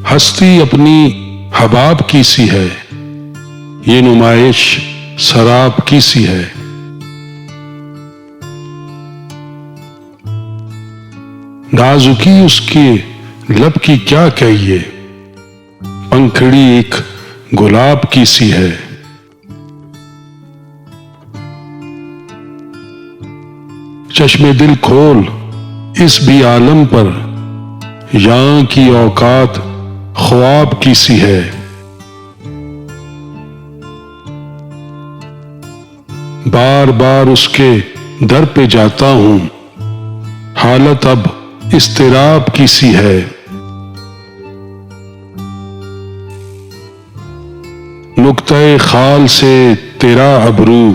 हस्ती अपनी हबाब की सी है, ये नुमाइश शराब की सी है। नाजुकी उसके लब की क्या कहिए, पंखड़ी एक गुलाब की सी है। चश्मे दिल खोल इस भी आलम पर, यहाँ की औकात ख्वाब की सी है। बार बार उसके दर पे जाता हूं, हालत अब इस्तिराब की सी है। नुक्ते खाल से तेरा अबरू,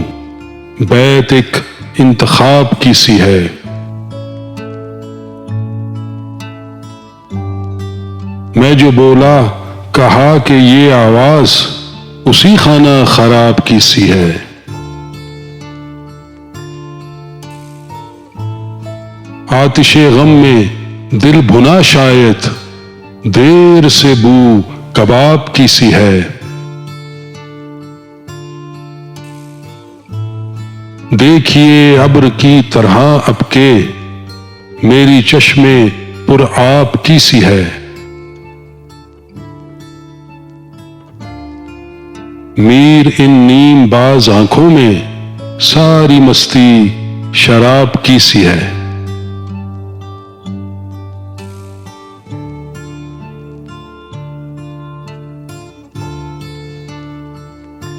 बैत एक इंतखाब की सी है। मैं जो बोला कहा कि ये आवाज उसी खाना खराब की सी है। आतिशे गम में दिल भुना शायद, देर से बू कबाब की सी है। देखिए अब्र की तरह अब के, मेरी चश्मे पुर आप की सी है। मीर इन नीम बाज आंखों में, सारी मस्ती शराब की सी है।